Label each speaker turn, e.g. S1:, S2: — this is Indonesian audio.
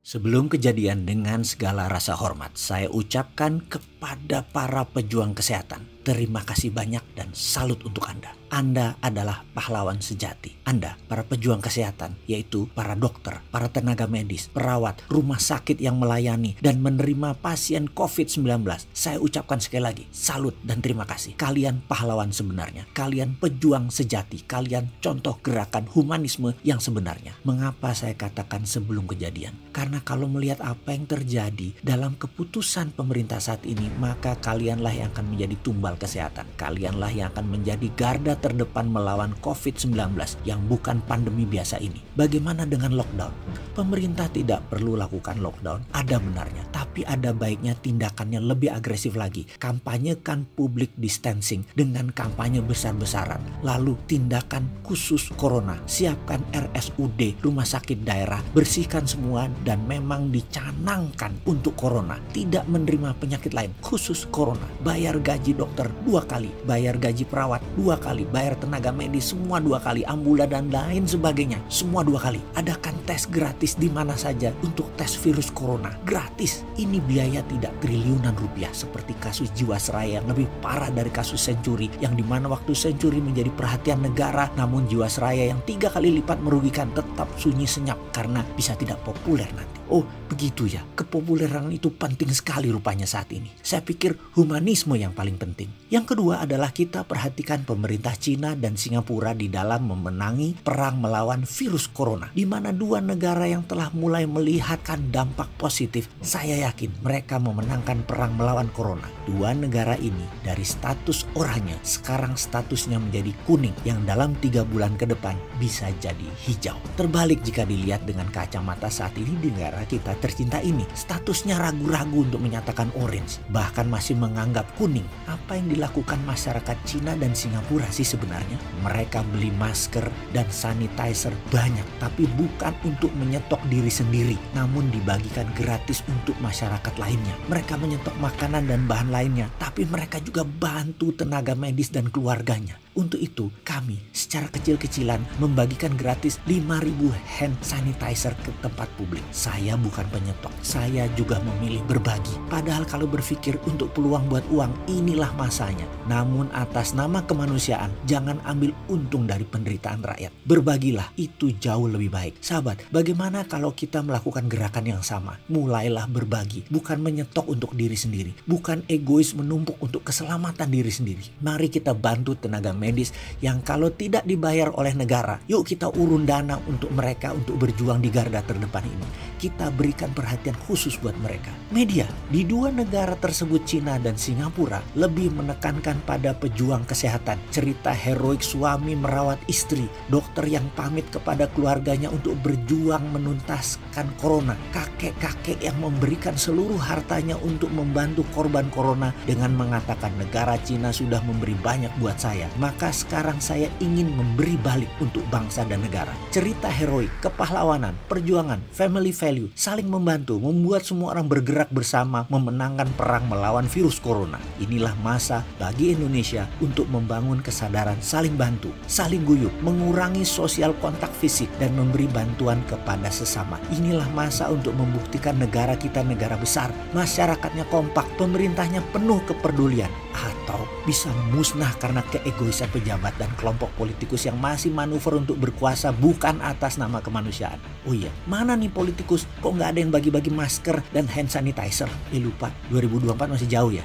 S1: Sebelum kejadian, dengan segala rasa hormat, saya ucapkan kepada para pejuang kesehatan, terima kasih banyak dan salut untuk Anda. Anda adalah pahlawan sejati. Anda, para pejuang kesehatan, yaitu para dokter, para tenaga medis, perawat, rumah sakit yang melayani dan menerima pasien COVID-19. Saya ucapkan sekali lagi, salut dan terima kasih. Kalian pahlawan sebenarnya. Kalian pejuang sejati. Kalian contoh gerakan humanisme yang sebenarnya. Mengapa saya katakan sebelum kejadian? Karena kalau melihat apa yang terjadi dalam keputusan pemerintah saat ini, maka kalianlah yang akan menjadi tumbal kesehatan. Kalianlah yang akan menjadi garda terdepan melawan COVID-19 yang bukan pandemi biasa ini. Bagaimana dengan lockdown? Pemerintah tidak perlu lakukan lockdown, ada benarnya. Tapi ada baiknya tindakannya lebih agresif lagi. Kampanyekan public distancing dengan kampanye besar-besaran. Lalu tindakan khusus corona. Siapkan RSUD, rumah sakit daerah. Bersihkan semua dan memang dicanangkan untuk corona. Tidak menerima penyakit lain, khusus corona. Bayar gaji dokter 2 kali. Bayar gaji perawat 2 kali. Bayar tenaga medis semua 2 kali, ambulan dan lain sebagainya semua 2 kali. Adakan tes gratis di mana saja untuk tes virus corona, gratis. Ini biaya tidak triliunan rupiah seperti kasus Jiwasraya yang lebih parah dari kasus Senturi, yang dimana waktu Senturi menjadi perhatian negara, namun Jiwasraya yang 3 kali lipat merugikan tetap sunyi senyap karena bisa tidak populer nanti. Oh begitu ya, kepopuleran itu penting sekali rupanya saat ini. Saya pikir humanisme yang paling penting. Yang kedua adalah kita perhatikan pemerintah Cina dan Singapura di dalam memenangi perang melawan virus corona, di mana 2 negara yang telah mulai melihatkan dampak positif. Saya yakin mereka memenangkan perang melawan corona. 2 negara ini dari status oranye sekarang statusnya menjadi kuning, yang dalam 3 bulan ke depan bisa jadi hijau. Terbalik jika dilihat dengan kacamata saat ini di negara kita tercinta ini, statusnya ragu-ragu untuk menyatakan orange, bahkan masih menganggap kuning. Apa yang dilakukan masyarakat Cina dan Singapura sih sebenarnya? Mereka beli masker dan sanitizer banyak, tapi bukan untuk menyetok diri sendiri, namun dibagikan gratis untuk masyarakat lainnya. Mereka menyetok makanan dan bahan lainnya, tapi mereka juga bantu tenaga medis dan keluarganya. Untuk itu kami secara kecil-kecilan membagikan gratis 5.000 hand sanitizer ke tempat publik. Saya bukan penyetok, saya juga memilih berbagi. Padahal kalau berpikir untuk peluang buat uang, inilah masanya. Namun atas nama kemanusiaan, jangan ambil untung dari penderitaan rakyat. Berbagilah, itu jauh lebih baik. Sahabat, bagaimana kalau kita melakukan gerakan yang sama? Mulailah berbagi, bukan menyetok untuk diri sendiri, bukan egois menumpuk untuk keselamatan diri sendiri. Mari kita bantu tenaga medis yang kalau tidak dibayar oleh negara, yuk kita urun dana untuk mereka untuk berjuang di garda terdepan ini. Kita berikan perhatian khusus buat mereka. Media di 2 negara tersebut, Cina dan Singapura, lebih menekankan pada pejuang kesehatan. Cerita heroik suami merawat istri, dokter yang pamit kepada keluarganya untuk berjuang menuntaskan corona, kakek-kakek yang memberikan seluruh hartanya untuk membantu korban corona dengan mengatakan negara Cina sudah memberi banyak buat saya, maka sekarang saya ingin memberi balik untuk bangsa dan negara. Cerita heroik, kepahlawanan, perjuangan, family value, saling membantu, membuat semua orang bergerak bersama memenangkan perang melawan virus corona. Inilah masa bagi Indonesia untuk membangun kesadaran saling bantu, saling guyup, mengurangi sosial kontak fisik dan memberi bantuan kepada sesama. Inilah masa untuk membuktikan negara kita negara besar, masyarakatnya kompak, pemerintahnya penuh kepedulian, atau bisa musnah karena keegoisan pejabat dan kelompok politikus yang masih manuver untuk berkuasa bukan atas nama kemanusiaan. Oh iya, mana nih politikus? Kok nggak ada yang bagi-bagi masker dan hand sanitizer? Lupa, 2024 masih jauh ya.